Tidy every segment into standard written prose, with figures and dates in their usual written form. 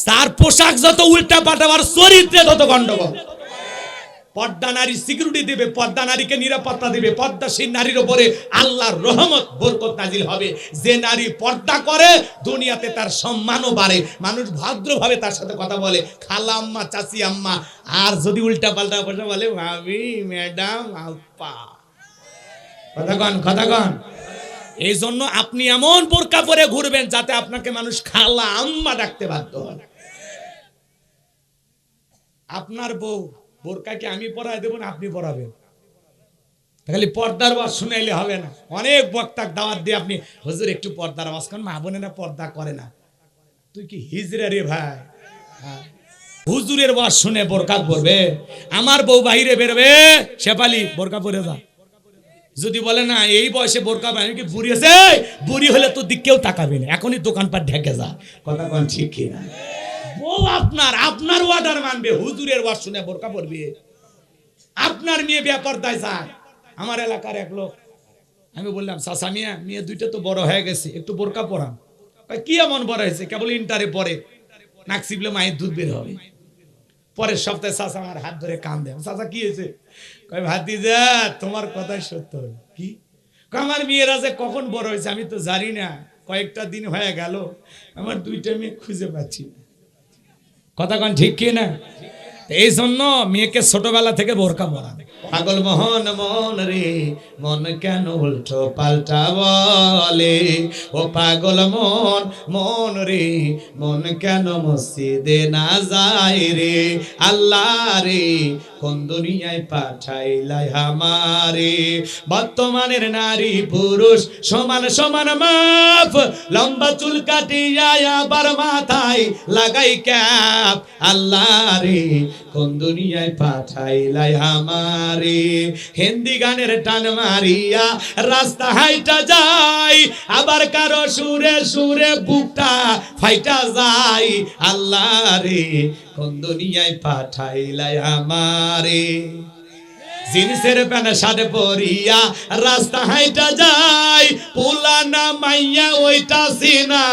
তার পোশাক যত উল্টা পাল্টা, আর চরিত্রে তত গন্ডগোল। পর্দা নারী সিকিউরিটি দিবে, পর্দা নারীকে নিরাপত্তা দিবে, পর্দাশীল নারীর উপরে আল্লাহর রহমত বরকত নাজিল হবে। যে নারী পর্দা করে দুনিয়াতে তার সম্মানও বাড়ে, মানুষ ভদ্রভাবে তার সাথে কথা বলে, খালা আম্মা, চাচি আম্মা। আর যদি উল্টা পাল্টা ভাষা বলে ভাবি, ম্যাডাম, আপা, কথা কন। এই জন্য আপনি এমন বোরকা পরে ঘুরবেন যাতে আপনাকে মানুষ খালা আম্মা ডাকতে বাধ্য হয়। আপনার বউ বোরকাকে আমি পরাই দেব না আপনি পরাবেন, খালি পর্দার আওয়াজ শুনাইলে হবে না। অনেক বক্তাক দাওয়াত দিয়ে আপনি হুজুর একটু পর্দার আওয়াজ করেন, মা বোনেরা পর্দা করে না। তুই কি হিজড়া রে ভাই? হুজুরের আওয়াজ শুনে বোরকা পরবে? আমার বউ বাইরে বেরোবে, শেফালি বোরকা পরে যা। যদি বলে না এই বয়সে বোরকা পরে কি বুড়ি আছে, বুড়ি হলে তো দিকেও তাকাবে না, এখনই দোকানপাট ঢেকে যা। কথা কোন ঠিক কি না? বউ আপনার ওয়ার্ডার মানবে, হুজুরের ওয়াজ শুনে বোরকা পরবে? আপনার মেয়ে বেপরদায় যায়। আমার এলাকার এক লোক, আমি বললাম চাচা মেয়ে দুইটা তো বড় হয়ে গেছে, একটু বোরকা পরান। কি এমন বড় হয়েছে? কেবল ইন্টারে পরে, নাক চিপলে মায়ের দুধ বের হবে। পরের সপ্তাহে চাচা আমার হাত ধরে কান দেয়, চাচা কি হয়েছে? কয় ভাতিজা তোমার কথাই সত্য। কি? আমার মেয়েরা যে কখন বড় হয়েছে আমি তো জানি না, কয়েকটা দিন হয়ে গেল আমার দুইটা মেয়ে খুঁজে পাচ্ছি না। কথা কন ঠিক কি না? এই জন্য মেয়েকে ছোটবেলা থেকে বোরকা পরান। পাগল মোহন মন রে মন কেন উল্টো পাল্টা বলে, ও পাগল মন রে মন কেন মসজিদে না যায় রে, আল্লাহ রে কোন দুনিয়ায় পাঠাইলাই আমারে। বর্তমানের নারী পুরুষ সমান সমান মাপ, লম্বা চুল কাটিয়া আবার মাথায় লাগাই ক্যাপ, আল্লাহ রে কোন দুনিয়ায় পাঠাইলাই আমারে। হিন্দি গানের টান মারিয়া রাস্তা হাইটা যায়, আবার কারো সুরে সুরে বুকটা ফাইটা যায়, আল্লাহ রে কোন দুনিয়ায় পাঠাইলাই আমারে। জিন্সের প্যান্ট শার্ট পরিয়া রাস্তা হাইটা যায়, পুলানা মাইয়া ওইটা সিনা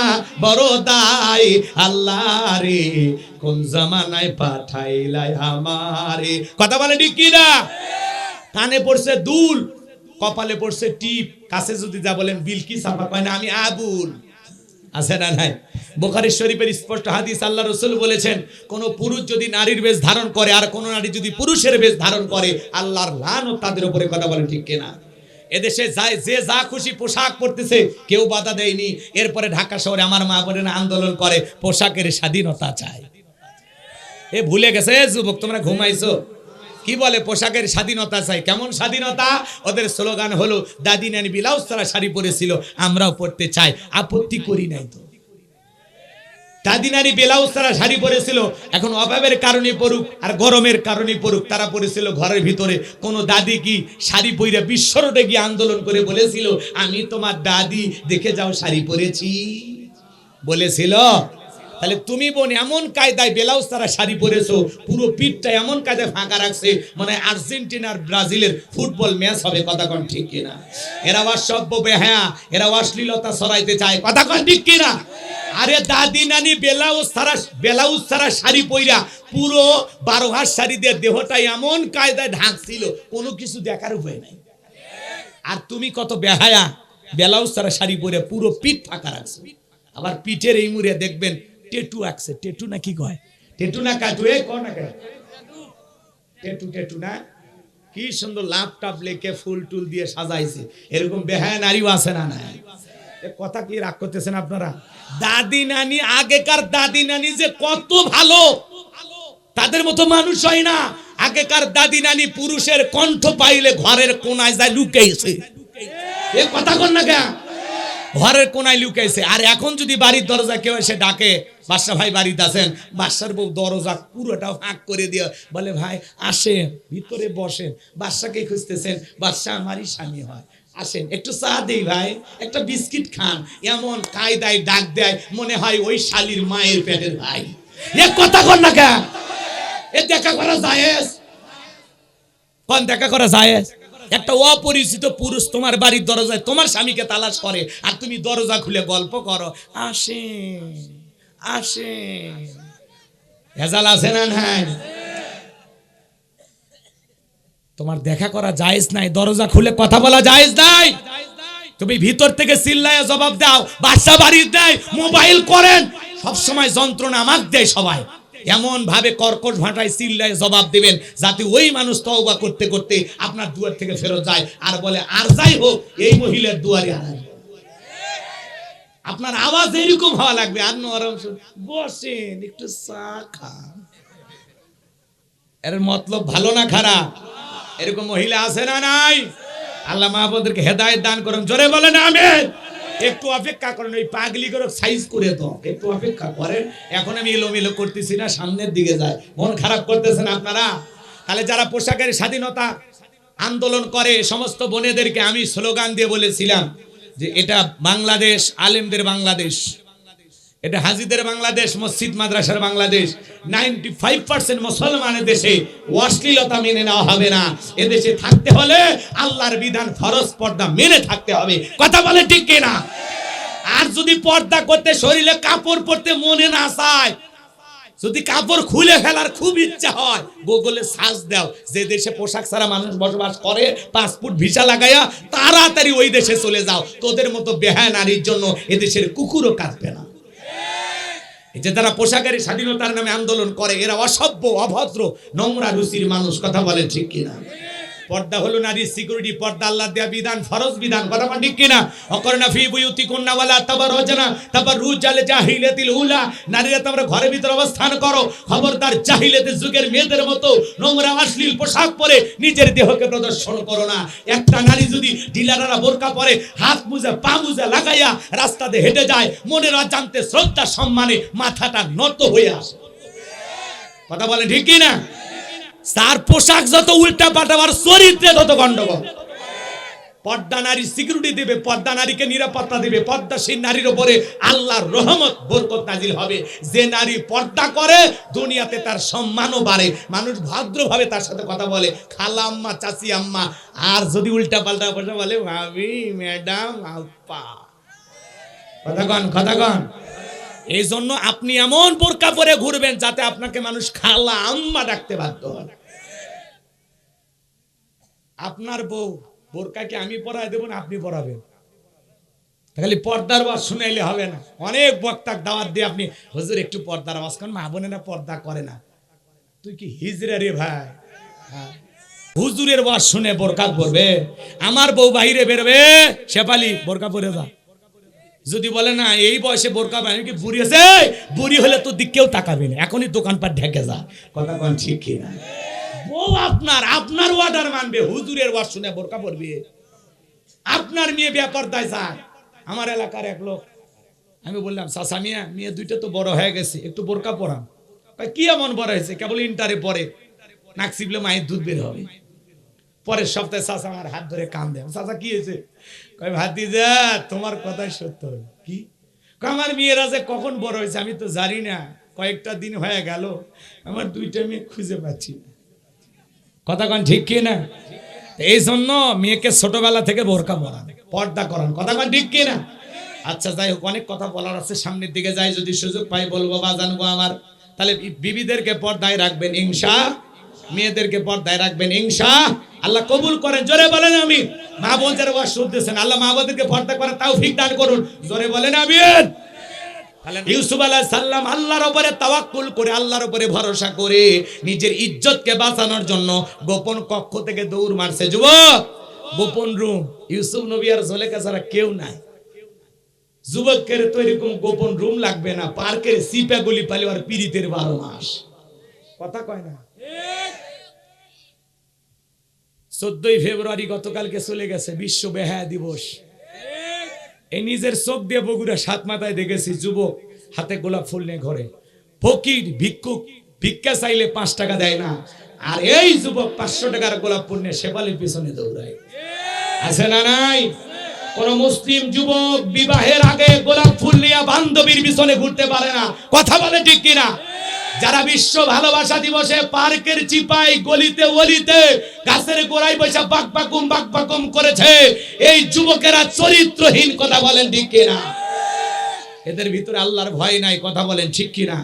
বড় দাই, আল্লাহ রে কোন জামানায় পাঠাইলাই আমারে। কথা বলে ঠিক কি না? কানে পড়ছে দুল, কপালে পড়ছে টিপ, কাছে যদি যা বলেন বিলকি সাফা কয় না আমি আবুল, আছে না নাই? বুখারী শরীফের স্পষ্ট হাদিস, আল্লাহ রাসূল বলেছেন কোন পুরুষ যদি নারীর বেশ ধারণ করে আর কোন নারী যদি পুরুষের বেশ ধারণ করে আল্লাহর লানত তাদের উপরে। কথা বলেন ঠিক কিনা? এদেশে যে যা খুশি পোশাক পরতেছে, কেউ বাধা দেয়নি। এরপরে ঢাকা শহরে আমার মা বোনেরা আন্দোলন করে পোশাকের স্বাধীনতা চায়। এ ভুলে গেছে যুবক, তোমরা ঘুমাইছো? কি বলে পোশাকের স্বাধীনতা চাই? কেমন স্বাধীনতা? ওদের স্লোগান হলো দাদি নানি ব্লাউজ ছাড়া শাড়ি পরেছিল, আমরাও পরতে চাই, আপত্তি করি নাই তো। দাদি নানি ব্লাউজ ছাড়া শাড়ি পরেছিল, এখন অভাবের কারণে পড়ুক আর গরমের কারণে পড়ুক, তারা পরেছিল ঘরের ভিতরে। কোন দাদি কি শাড়ি পরে বিশ্ব রোডে গিয়ে আন্দোলন করে বলেছিল আমি তোমার দাদি, দেখে যাও শাড়ি পরেছি? বলেছিল? তাহলে তুমি বোন এমন কায়দায় ব্লাউজ তারা শাড়ি পরেছো, পুরো পিঠটা এমন কায়দায় ফাঁকা রাখছে মানে আর্জেন্টিনার ব্রাজিলের ফুটবল ম্যাচ হবে। কথা কোন ঠিক কিনা? এরা অসভ্য বেহায়া, এরা অশ্লীলতা ছড়াইতে চায়। কথা কোন ঠিক কিনা? আরে দাদি নানি ব্লাউজ ছাড়া শাড়ি পইরা পুরো 12 হাত শাড়ি দিয়ে দেহটা এমন কায়দায় ঢাকছিল, কোনো কিছু দেখার উপায় নাই। আর তুমি কত বেহায়া, ব্লাউজ ছাড়া শাড়ি পরে পুরো পিঠ ফাঁকা রাখছো। আবার পিঠের এই মুড়ে দেখবেন টেটু আঁকছে। টেটু না কি কয়? টেটু না কাটু, এ কয় না কেন? টেটু না? কি সুন্দর লাভ টাপ লেকে ফুল টুল দিয়ে সাজাইছে। এরকম বেহায়া নারীও আছে না? নাই। কথা কি রাগ করতেছেন আপনারা? দাদি নানি, আগেকার দাদি নানি যে কত ভালো, তাদের মতো মানুষ হয় না। আগেকার দাদি নানি পুরুষের কণ্ঠ পাইলে ঘরের কোনায় যায় লুকাইছে। এ কথা কন না কেন? ঘরের কোনায় লুকাইছে। আর এখন যদি বাড়ির দরজা কেউ এসে ডাকে বাদশা ভাই বাড়িতে আছেন, বাদশার বউ দরজা পুরোটা ফাঁক করে দিয়ে বলে ভাই আসেন, ভিতরে বসেন, বাদশাকে খুঁজতেছেন, বাদশা আমারই স্বামী হয়, আসেন একটু চা দেই ভাই, একটা বিস্কিট খান, এমন কায়দায় ডাক দেয় মনে হয় ওই শালির মায়ের পেটের ভাই। এ কথা কন না কেন? এ দেখা করা জায়েজ? কোন দেখা করা জায়েজ? একটা অপরিচিত পুরুষ তোমার বাড়ির দরজায় তোমার স্বামীকে তালাশ করে আর তুমি দরজা খুলে গল্প করো, আসেন আসেন ভেজাল আছে না নাই? তোমার দেখা করা জায়েজ নাই, দরজা খুলে কথা বলা জায়েজ নাই। তুমি ভিতর থেকে চিল্লায় জবাব দাও, বাসা বাড়ি দেয়, মোবাইল করেন, সব সময় যন্ত্রণা আমাক দেয় সবাই। এমন ভাবে কর্কশ ভাষায় চিল্লায় জবাব দিবেন যাতে ওই মানুষ তওবা করতে করতে আপনার দুয়ার থেকে ফেরত যায় আর বলে আর যাই হোক এই মহিলার দুয়ারে আর আপনার আওয়াজ এরকম হওয়া লাগবে। আর নরম বসেন একটু চা খান, এর মতলব ভালো না খারাপ? এরকম মহিলা আছে না নাই? আল্লাহ মাহবুবদেরকে হেদায়েত দান করুন, জোরে বলেন আমিন। একটু অপেক্ষা করেন, ওই পাগলি করে সাইজ করে তো একটু অপেক্ষা করেন। এখন আমি এলোমেলো করতেছি না, সামনের দিকে যায়, মন খারাপ করতেছেন আপনারা। তাহলে যারা পোশাকের স্বাধীনতা আন্দোলন করে সমস্ত বোনেদেরকে আমি স্লোগান দিয়ে বলেছিলাম যে এটা বাংলাদেশ, আলেমদের বাংলাদেশ, এটা হাজিদের বাংলাদেশ, মসজিদ মাদ্রাসার বাংলাদেশ। 95% মুসলমানের দেশে অশ্লীলতা মেনে নেওয়া হবে না। এদেশে থাকতে হলে আল্লাহর বিধান ফরজ পর্দা মেনে থাকতে হবে, কথা বলে ঠিক কিনা? আর যদি পর্দা করতে শরীরে কাপড় পরতে মনে না চায়, যদি কাপড় খুলে ফেলার খুব ইচ্ছা হয়, গুগলে সার্চ দাও যে দেশে পোশাক ছাড়া মানুষ বসবাস করে, পাসপোর্ট ভিসা লাগাইয়া তাড়াতাড়ি ওই দেশে চলে যাও। তোদের মতো বেহায়া নারীর জন্য এদেশের কুকুরও কাঁদবে না। এই যে যারা পোশাকের স্বাধীনতার নামে আন্দোলন করে এরা অসভ্য, অভদ্র, নোংরা রুচির মানুষ, কথা বলে ঠিক কিনা? পর্দা হলো নারীর সিকিউরিটি, পর্দা আল্লাহ দেয়া বিধান, ফরজ বিধান, কথা বলে ঠিক কিনা? অকরনা ফি বুয়ুতিকুন্না ওয়ালা তাবাররুজনা তাবাররুজাল জাহিলিয়াতিল উলা, নারীরা তোমরা ঘরের ভিতর অবস্থান করো, খবরদার জাহিলিয়াতের যুগের মেয়েদের মতো নোংরা অশ্লীল পোশাক পরে নিজের দেহকে প্রদর্শন করো না। একটা নারী যদি ঢিলাঢালা বোরকা পরে, হাত মুজা পা মুজা লাগাইয়া রাস্তাতে হেঁটে যায়, মনের অজান্তে শ্রদ্ধা সম্মানে মাথাটা নত হয়ে আসে, কথা বলে ঠিক কিনা? তার পোশাক যত উল্টা পাল্টাবার চরিত্রে তত গন্ডগোল। পর্দা নারী সিকিউরিটি দেবে, পর্দা নারীকে নিরাপত্তা দেবে, পর্দাশীল নারীর উপরে আল্লাহর রহমত বরকত নাজিল হবে। যে নারী পর্দা করে দুনিয়াতে তার সম্মানও বাড়ে, মানুষ ভদ্রভাবে তার সাথে কথা বলে, খালা আম্মা, চাচি আম্মা। আর যদি উল্টা পাল্টা কথা বলে ভাবি, ম্যাডাম, আপা, কথা কন। এই জন্য আপনি এমন বোরকা পরে ঘুরবেন যাতে আপনাকে মানুষ খালা আম্মা ডাকতে বাধ্য হয়। আপনার বউ বোরকাকে আমি পরায় দেব না আপনি পরাবেন, খালি পর্দার আওয়াজ শুনাইলে হবে না। অনেক বক্তাক দাওয়াত দিয়ে আপনি হুজুর একটু পর্দার আওয়াজ করেন, মা বোনেরা পর্দা করে না। তুই কি হিজড়া রে ভাই? হুজুরের আওয়াজ শুনে বোরকা পরবে? আমার বউ বাইরে বেরোবে, শেফালি বোরকা পরে যা। যদি বলে না এই বয়সে বোরকা বানিয়ে কি বুড়ি আছে, বুড়ি হলে তো দিকেও তাকাবি না, এখনই দোকানপাট ঢেকে যা, কথা কোন ঠিক কিনা? বউ আপনার অর্ডার মানবে, হুজুরের ওয়াজ শুনে বোরকা পরবে? আপনার মেয়ে বেপরদায় যায়। আমার এলাকার এক লোক, আমি বললাম চাচা মিয়া, মেয়ে দুইটা তো বড় হয়ে গেছে, একটু বোরকা পরান। কি এমন বড় হয়েছে? কেবল ইন্টারে পরে, নাক চিপলে মায়ের দুধ বের হবে। পরের সপ্তাহে চাচা আমার হাত ধরে কান দেয়, চাচা কি হয়েছে? কয় ভাতিজা তোমার কথাই সত্য। কি? আমার মেয়েরা যে কখন বড় হয়েছে আমি তো জানি না, কয়েকটা দিন হয়ে গেল আমার দুইটা মেয়ে খুঁজে পাচ্ছি না, কথা কন ঠিক কি না? এই জন্য মেয়েকে ছোটবেলা থেকে বোরকা পরান, পর্দা করান, কথা কন ঠিক কি না? আচ্ছা যাই হোক, অনেক কথা বলার আছে, সামনের দিকে যাই, যদি সুযোগ পাই বলবো বা জানবো আমার। তাহলে বিবিদেরকে পর্দায় রাখবেন ইনশা, মেয়েদেরকে পর্দায় রাখবেন ইনশা আল্লাহ কবুল করেন, জোরে বলেন আমিন। মা বোন যারা ওয়াজ শুনতেছেন আল্লাহ মা বোনদেরকে পর্দা করার তৌফিক দান করুন, জোরে বলেন আমিন। ইউসুফ আলাইহিস সালাম আল্লাহর উপরে তাওয়াক্কুল করে, আল্লাহর উপরে ভরসা করে নিজের ইজ্জতকে বাঁচানোর জন্য গোপন কক্ষ থেকে দৌড় মারছে। যুবক, গোপন রুম, ইউসুফ নবী আর জুলেখা ছাড়া কেউ নাই। যুবকের তো এরকম গোপন রুম লাগবে না, পার্কের সিপা গুলি পালে আর পীড়িতের 12 মাস, কথা কয় না? 14ই ফেব্রুয়ারি গতকালকে চলে গেছে বিশ্ব বেহায়া দিবস। এই নিজের চোখ দিয়ে বগুড়া সাত মাথায় দেখেছি যুবক হাতে গোলাপ ফুল নিয়ে ঘরে, ফকির ভিক্ষুক ভিক্ষা চাইলে 5 টাকা দেয় না, আর এই যুবক 500 টাকার গোলাপ ফুল নিয়ে শেফালির পিছনে দৌড়ায়। আছে না নাই? কোন মুসলিম যুবক বিবাহের আগে গোলাপ ফুল নিয়ে বান্ধবীর পিছনে ঘুরতে পারে না, কথা বলে ঠিক কিনা? যারা বিশ্ব ভালোবাসা দিবসে পার্কের চিপাই গলিতে ওলিতে গাছের গোড়ায় বসে বাকবাকুম করেছে, এই যুবকেরা চরিত্রহীন, কথা বলেন ঠিক কিনা? এদের ভিতরে আল্লাহর ভয় নাই, কথা বলেন ঠিক কিনা?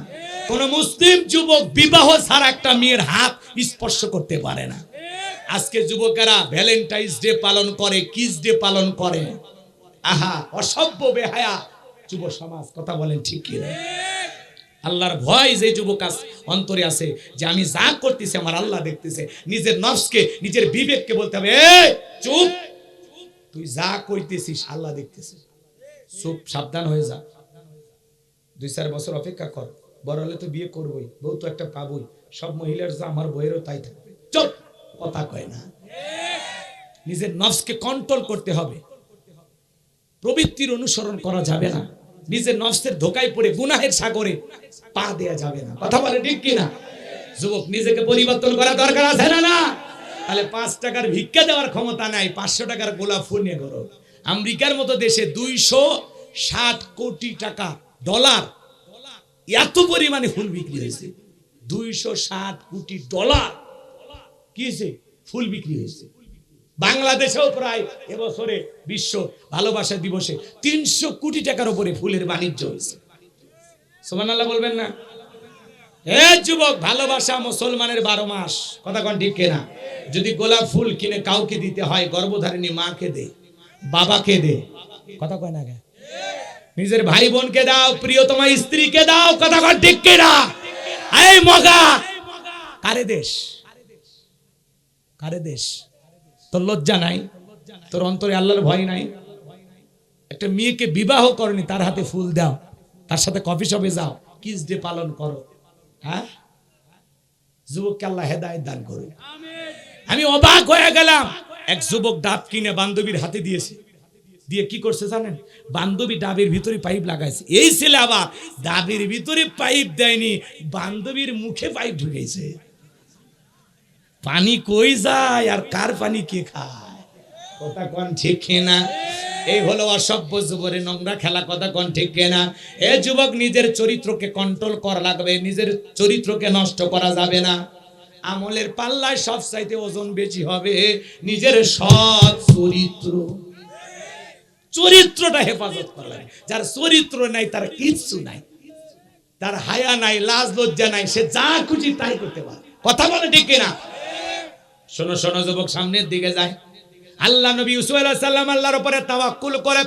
কোন মুসলিম যুবক বিবাহ ছাড়া একটা মেয়ের হাত স্পর্শ করতে পারে না। আজকে যুবকেরা ভ্যালেন্টাইন্স ডে পালন করে, কিস ডে পালন করে। আহা, অসভ্য বেহায়া যুব সমাজ। কথা বলেন ঠিক কি না? আল্লাহর ভয় যে যুবক অন্তরে আছে, যে আমি যা করতেছি আমার আল্লাহ দেখতেছে, নিজের নফসকে, নিজের বিবেককে বলতে হবে, এই চুপ, তুই যা কইতেছিস আল্লাহ দেখতেছে, চুপ, সাবধান হয়ে যা। 2-4 বছর অপেক্ষা কর, বড় হলে তো বিয়ে করবই, বউ তো একটা পাবই। সব মহিলার যা, আমার বইয়েরও তাই থাকবে। চুপ, কথা কয় না। নিজের নফসকে কন্ট্রোল করতে হবে, প্রবৃত্তির অনুসরণ করা যাবে না, নিজের নফসের ধোকায় পড়ে গুনাহের সাগরে পা দেয়া যাবে না। কথা বলে ঠিক কিনা? যুবক, নিজেকে পরিবর্তন করা দরকার আছে না? না, তাহলে 5 টাকার ভিক্ষা দেওয়ার ক্ষমতা নাই, 500 টাকার গোলাপ ফুল নিয়ে করো। আমেরিকার মতো দেশে 260 কোটি টাকা, ডলার, এত পরিমাণে ফুল বিক্রি হয়েছে। 260 কোটি ডলার কি হয়েছে? ফুল বিক্রি হয়েছে। বাংলাদেশেও প্রায় এবছরে বিশ্ব ভালোবাসা দিবসে 300 কোটি টাকার উপরে ফুলের বাণিজ্য হয়েছে। সুবহানাল্লাহ বলবেন না? এ যুবক, ভালোবাসা মুসলমানের 12 মাস। কথা কোন ঠিক কিনা? যদি গোলাপ ফুল কিনে কাউকে দিতে হয়, গর্ভধারিণী মাকে দে, বাবাকে দে। কথা কয় না? নিজের ভাই বোনকে দাও, প্রিয়তমা স্ত্রীকে দাও। কথা কোন ঠিক কিনা? এই মগা, কারে দেশ? কারে দেশ? তোর লজ্জা নাই? তোর অন্তরে আল্লাহর ভয় নাই? একটা মেয়েকে বিবাহ করনি, তার হাতে ফুল দাও, তার সাথে কফি শপে যাও, কিস ডে পালন করো। হ্যাঁ, যুবককে আল্লাহ হেদায়েত দান করুন। আমি অবাক হয়ে গেলাম, এক যুবক ডাব কিনে বান্ধবীর হাতে দিয়েছে, দিয়ে কি করছে জানেন? বান্ধবী ডাবের ভিতরে পাইপ লাগাইছে। এই ছেলে আবার ডাবের ভিতরে পাইপ দেয়নি, বান্ধবীর মুখে পাইপ ঢুকেছে। পানি কই যায় আর কার পানি কে খায়? কথা কোন ঠিক না? এই হলো অসভ্য যুবকের নোংরা খেলা। কথা কোন ঠিক না? এ যুবক, নিজের চরিত্রকে কন্ট্রোল করা লাগবে, নিজের চরিত্রকে নষ্ট করা যাবে না। আমলের পাল্লায় সব চাইতে ওজন বেশি হবে নিজের সৎ চরিত্র। চরিত্রটা হেফাজত করা লাগে। যার চরিত্র নাই তার কিচ্ছু নাই, তার হায়া নাই, লাজ লজ্জা নাই, সে যা খুশি তাই করতে পারে। কথা বলে ঠিক কিনা? শোনো শোনো যুবক, সামনের দিকে যায়। আল্লাহ নবী ইউসুফ আলাইহিস সালাম আল্লাহর উপরে তাওয়াক্কুল করে,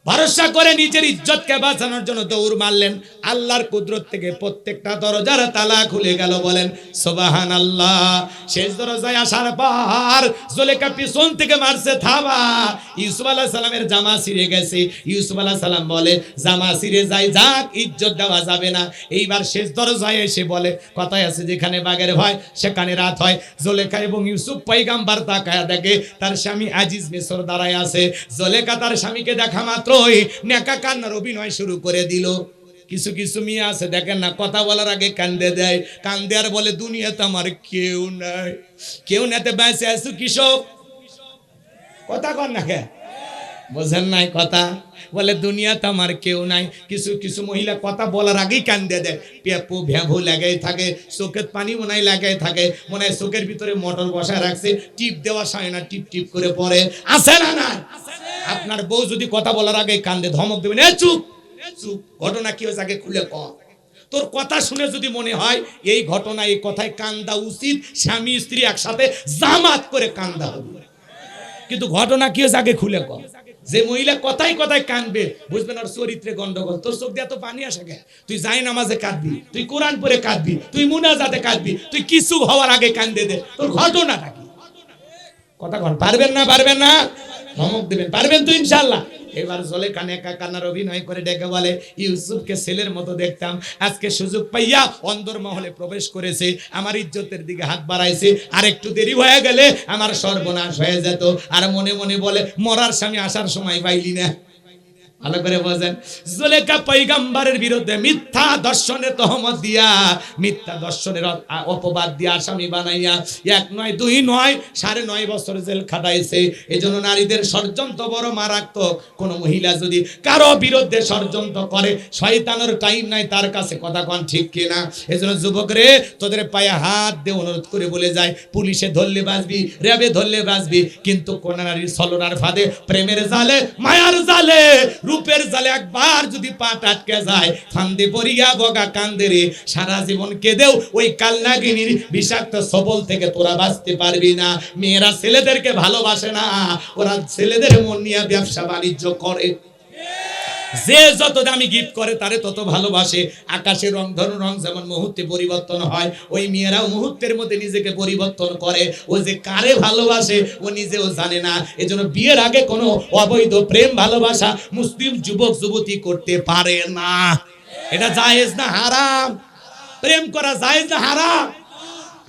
ভরসা করে নিজের ইজ্জতকে বাঁচানোর জন্য দৌড় মারলেন। আল্লাহর কুদরত থেকে প্রত্যেকটা দরজার তালা খুলে গেল। বলেন সুবহানাল্লাহ। শেষ দরজায় আসার পর জুলেখা পিছন থেকে মারছে থাবা। ইউসুফ আলাইহিস সালামের জামা ছিঁড়ে গেছে। ইউসুফ আলাইহিস সালাম বলে, জামা ছিঁড়ে যায় যাক, ইজ্জত দেওয়া যাবে না। এইবার শেষ দরজায় এসে বলে, কথায় আছে যেখানে বাঘের ভয় সেখানে রাত হয়। জুলেখা এবং ইউসুফ পয়গাম্বর তাকায়া দেখে তার স্বামী আজিজ মিশর দাঁড়ায় আছে। জুলেখা তার স্বামীকে দেখা মাত্র নেকা কান্নার অভিনয় শুরু করে দিল। কিছু কিছু মেয়ে আছে দেখেন না, কথা বলার আগে কান্দে দেয়, কান্দে আর বলে, দুনিয়াতে আমার কেউ নাই, কেউ নাতে বেঁচে আছো কৃষক। কথা কর না কে? বোঝেন নাই কথা? বলে দুনিয়াতে আমার কেউ নাই। কিছু কিছু মহিলা কথা বলার আগেই কান্দে দেয়, পেপু ভ্যাভু লাগাই থাকে, চোখের পানি মনে হয় লাগাই থাকে, মনে হয় চোখের ভিতরে মোটর বসায় রাখছে, টিপ দেওয়া হয় না, টিপ টিপ করে পড়ে। আছে না? না। আপনার বউ যদি কথা বলার আগে কান্দে, ধমক দেবেন, এ চুপ চুপ, ঘটনা কি হয়েছে আগে খুলে কর। তোর কথা শুনে যদি মনে হয় এই ঘটনা, এই কথায় কান্দা উচিত, স্বামী স্ত্রী একসাথে জামাত করে কান্দা হবে। কিন্তু ঘটনা কি হয়েছে আগে খুলে কর। যে মহিলা কথায় কথায় কাঁদবে, বুঝবেন ওর চরিত্রে গন্ডগোল। তোর চোখ দিয়ে তো পানি আসে গে, তুই যাই নামাজে কাঁদবি, তুই কোরআন পড়ে কাঁদবি, তুই মুনাজাতে কাঁদবি, তুই কিছু হওয়ার আগে কান্দে দে, তোর ঘটনাটা কি? কথা কন, পারবেন না? পারবেন না? ধমক দেবেন, পারবেন তো ইনশাআল্লাহ। এবার জুলেখা নেকা কান্নার অভিনয় করে ডেকে বলে, ইউসুফকে ছেলের মতো দেখতাম, আজকে সুযোগ পাইয়া অন্দর মহলে প্রবেশ করেছে, আমার ইজ্জতের দিকে হাত বাড়াইছে, আর একটু দেরি হয়ে গেলে আমার সর্বনাশ হয়ে যেত। আর মনে মনে বলে, মরার স্বামী আসার সময় পাইলি না। ভালো করে বোঝেন, জুলেখা পয়গম্বরের বিরুদ্ধে মিথ্যা দর্শনের তহমত দিয়া, মিথ্যা দর্শনের অপবাদ দিয়া আসামি বানাইয়া 1 নয় 2 নয় 9.5 বছর জেল খাটাইছে। এজন্য নারীদের ষড়যন্ত্র বড় মারাত্মক। কোন মহিলা যদি কারো বিরুদ্ধে ষড়যন্ত্র করে, শয়তানের টাইম নাই তার কাছে। কথা কোন ঠিক কিনা? এজন্য যুবক রে, তোদের পায়ে হাত দিয়ে অনুরোধ করে বলে যায়, পুলিশে ধরলে বাঁচবি, র্যাবে ধরলে বাঁচবি, কিন্তু কোন নারীর ছলনার ফাঁদে, প্রেমের জালে, মায়ার জালে, রূপের জালে একবার যদি পা আটকে যায়, ফান্দে পড়িয়া বগা কান্দে রে, সারা জীবন কেঁদেও ওই কালনাগিনীর বিষাক্ত সবল থেকে তোরা বাঁচতে পারবি না। মেয়েরা ছেলেদেরকে ভালোবাসে না, ওরা ছেলেদের মন নিয়ে ব্যবসা বাণিজ্য করে। যে যত দামি গিফট করে তারে তত ভালোবাসে। আকাশের রং ধরুন, রং যেমন মুহূর্তে পরিবর্তন হয়, ওই মেয়েরাও মুহূর্তের মধ্যে নিজেকে পরিবর্তন করে। ও যে কারে ভালোবাসে ও নিজেও জানে না। এজন্য বিয়ের আগে কোনো অবৈধ প্রেম ভালোবাসা মুসলিম যুবক যুবতী করতে পারে না। এটা জায়েজ না হারাম? প্রেম করা জায়েজ না হারাম?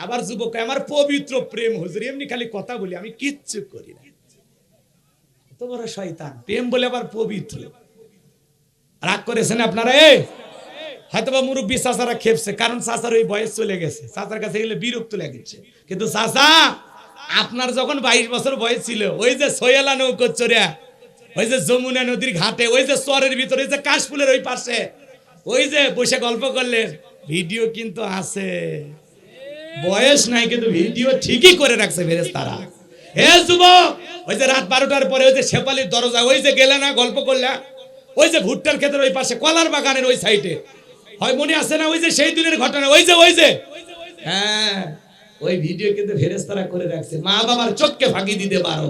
আবার যুবক আমার পবিত্র প্রেম হুজুর, এমনি খালি কথা বলি, আমি কিচ্ছু করি না। কত বড় শয়তান, প্রেম বলে আবার পবিত্র। রাগ করেছেন আপনারা? হয়তোবা মুরব্বী চাচারা খেপছে, কারণ চাচার ওই বয়স চলে গেছে, চাচার কাছে গেলে বিরক্ত লাগছে। কিন্তু চাচা, আপনার যখন 22 বছর বয়স ছিল, ওই যে সৈয়ালা নৌকো চড়িয়া ওই যে যমুনা নদীর ঘাটে, ওই যে চরের ভিতরে, ওই যে কাশফুলের ওই পাশে, ওই যে বসে গল্প করলেন, ভিডিও কিন্তু আছে। বয়স নাই কিন্তু ভিডিও ঠিকই করে রাখছে ফেরেশতারা। হে যুবক, ওই যে রাত 12টার পরে ওই যে শেপালির দরজা, ওই যে গেলে না গল্প করলে, ওই যে ভুট্টার ক্ষেতের ওই পাশে কলার বাগানের ওই সাইডে, হয় মনে আছে না? ওই যে সেই দিনের ঘটনা, ওই যে হ্যাঁ, ওই ভিডিও কিন্তু ফেরেশতারা করে রাখছে। মা বাবার চোখকে ফাঁকি দিতে পারো।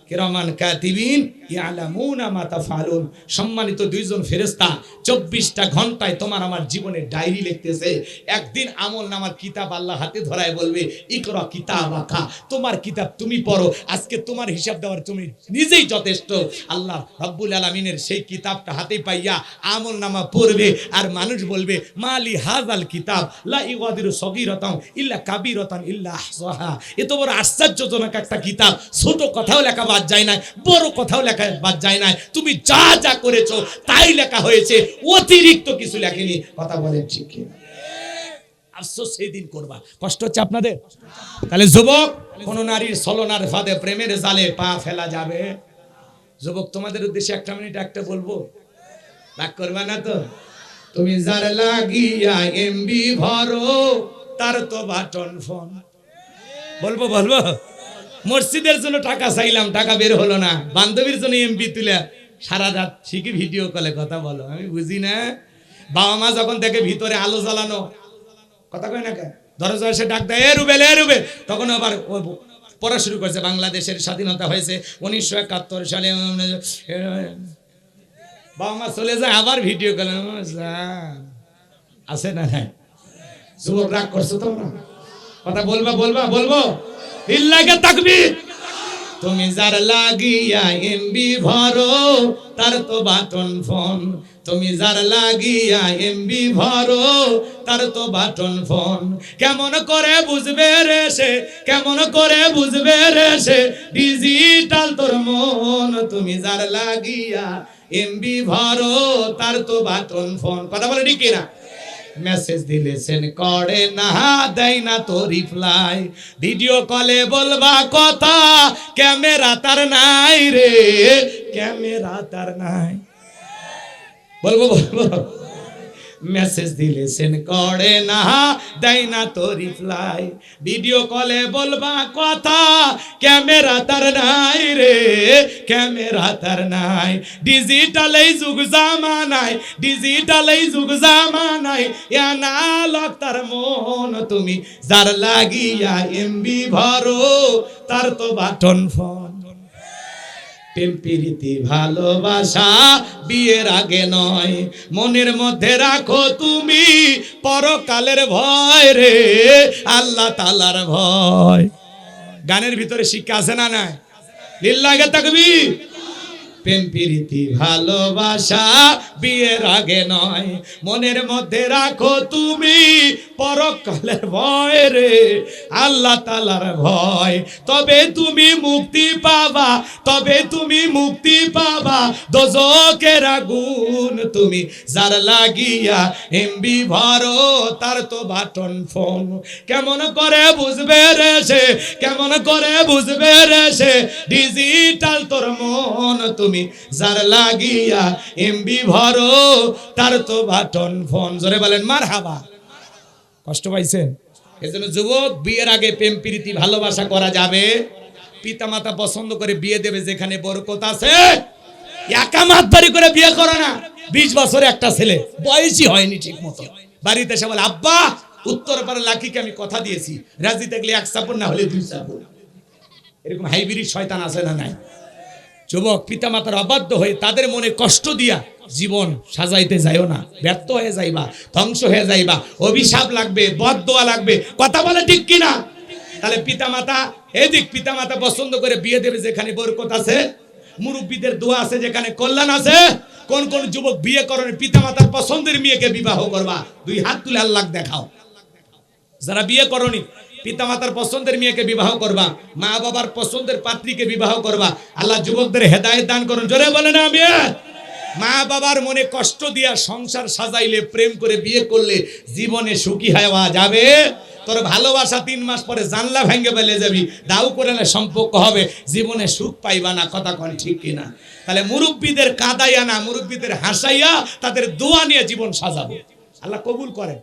কিরামান কাতিবিন ইয়ালামুনা মা তাফআলুন। সম্মানিত দুইজন ফেরেশতা 24টা ঘন্টায় তোমার আমার জীবনের ডায়েরি লিখতেছে। একদিন আমলনামার কিতাব আল্লাহ হাতে ধরায় বলবে, ইকরা কিতাবাকা, তোমার কিতাব তুমি পড়ো, আজকে তোমার হিসাব দেওয়ার তুমি নিজেই যথেষ্ট। আল্লাহ রাব্বুল আলামিনের সেই কিতাবটা হাতে পাইয়া আমলনামা পড়বে, আর মানুষ বলবে, মালি হাযাল কিতাব লা ইগাদিরু সগীরাতান ইল্লা কাবীরাতান ইল্লা আহসাহা। এত বড় আশ্চর্যজনক একটা কিতাব, ছোট কথাও লেখা বাদ যায় না, বড় কথাও লেখা বাদ যায় না। তুমি যা যা করেছো তাই লেখা হয়েছে, অতিরিক্ত কিছু লেখেনি। কথা বলেন ঠিক কি? আফসোস সেই দিন করবা। কষ্ট হচ্ছে আপনাদের? তাহলে যুবক, কোন নারীর ছলনার ফাঁদে প্রেমের জালে পা ফেলা যাবে? যুবক, তোমাদের উদ্দেশ্যে একটা মিনিট একটা বলবো, রাগ করবা না তো? তুমি যার লাগিয়া এমবি ভরো, তার তো বাটন ফোন। বলবো মসজিদের জন্য টাকা চাইলাম, টাকা বের হলো না। বান্ধবীর জন্য এমবি তুলে সারা রাত ঠিকই ভিডিও কলে কথা বলো। আমি বুঝি না, বাবা মা যখন দেখে ভিতরে আলো জ্বালানো, কথা কয় না কে, দরজা এসে ডাক দেয়, এ রুবেল, তখন আবার পড়া শুরু করছে। বাংলাদেশের স্বাধীনতা হয়েছে 1971 সালে। বাবা মা চলে যায়, আবার ভিডিও কলে আছে না? যুবক, রাগ করছো তোমরা? কথা বলবো ইল্লাকে তাকবীর। তুমি যার লাগিয়া এমবি ভরো, তার তো বাটন ফোন। তুমি যার লাগিয়া এমবি ভরো, তার তো বাটন ফোন। কেমন করে বুঝবে রে সে, কেমন করে বুঝবে রে সে, ডিজিটাল তোর মন। তুমি যার লাগিয়া এমবি ভরো, তার তো বাটন ফোন। কথা বলে ঠিক কিনা? মেসেজ দিলে সেন্ড করে না, দেয় না তো রিপ্লাই। ভিডিও কলে বলবা কথা, ক্যামেরা তার নাই রে, ক্যামেরা তার নাই। বলবো মেসেজ দিলে সেন্ড করে না, দেয় না তো রিপ্লাই। ভিডিও কলে বলবা কথা, ক্যামেরা তার নাই রে, ক্যামেরা তার নাই। ডিজিটাল এই যুগ জামানায়, ডিজিটাল এই যুগ জামানায়, অ্যানালগ তার মন। তুমি যার লাগিয়া এমবি ভরো, তার তো বাটন ফোন। প্রেম প্রীতি ভালোবাসা বিয়ের আগে নয়, মনের মধ্যে রাখো তুমি পরকালের ভয় রে, আল্লাহ তাআলার ভয়। গানের ভিতরে শিক্ষা আছে না নাই? লিল্লাহি তাকবীর। প্রেম প্রীতি ভালোবাসা বিয়ের আগে নয়, মনের মধ্যে রাখো তুমি পরকালের ভয় রে, আল্লাহ তাআলার ভয়। তবে তুমি মুক্তি পাবা, তবে তুমি মুক্তি পাবা দোজখের আগুন। তুমি যার লাগিয়া এমবি ভরো, তার তো বাটন ফোন। কেমন করে বুঝবে রে সে, কেমন করে বুঝবে রে সে, ডিজিটাল তোর মন। তুমি যার লাগিয়া এমবি ভরো, তার তো বাটন ফোন। জোরে বলেন মারহাবা। কষ্ট পাইছেন? এজন্য যুবক, বিয়ের আগে প্রেম প্রীতি ভালোবাসা করা যাবে। পিতামাতা পছন্দ করে বিয়ে দেবে যেখানে বরকত আছে, একা মাতবাড়ি করে বিয়ে করো না। 20 বছরে একটা ছেলে, বয়সই হয়নি ঠিক মতো, বাড়িতে এসে বলে আব্বা উত্তর পারে লাকিকে আমি কথা দিয়েছি, রাজি থাকলে 1 চাপড় না হলে 2 চাপড়। এরকম হাইব্রিড শয়তান আছে না নাই? যুবক, পিতামাতার অবাধ্য হয়ে তাদের মনে কষ্ট দিয়া জীবন সাজাইতে যাইও না, ব্যর্থ হয়ে যাইবা, ধ্বংস হয়ে যাইবা, অভিশাপ লাগবে, বদদোয়া লাগবে। কথা বলে ঠিক কিনা? তাহলে পিতামাতা এদিক, পিতামাতা পছন্দ করে বিয়ে দেবে যেখানে বরকত আছে, মুরব্বীদের দোয়া আছে যেখানে কল্যাণ আছে। কোন কোন যুবক বিয়ে করেন পিতামাতার পছন্দের মেয়েকে বিবাহ করবা? 2 হাত তুলে আল্লাহ দেখাও। যারা বিয়ে করনি পিতামাতার পছন্দের মেয়েকে বিবাহ করবা, মা বাবার পছন্দের পাত্রীকে বিবাহ করবা। আল্লাহ যুবকদের হেদায়েত দান করুন, জোরে বলেন আমিন। মা বাবার মনে কষ্ট দিয়া সংসার সাজাইলে, প্রেম করে বিয়ে করলে জীবনে সুখী হওয়া যাবে? তোর ভালোবাসা 3 মাস পরে জানলা ভেঙে ফেলে যাবি, দাউ করে সম্পর্ক হবে, জীবনে সুখ পাইবা না। কথা কোন ঠিক কিনা? তাহলে মুরব্বীদের কাঁদাইয়া না, মুরব্বীদের হাসাইয়া তাদের দোয়া নিয়ে জীবন সাজাবো, আল্লাহ কবুল করেন।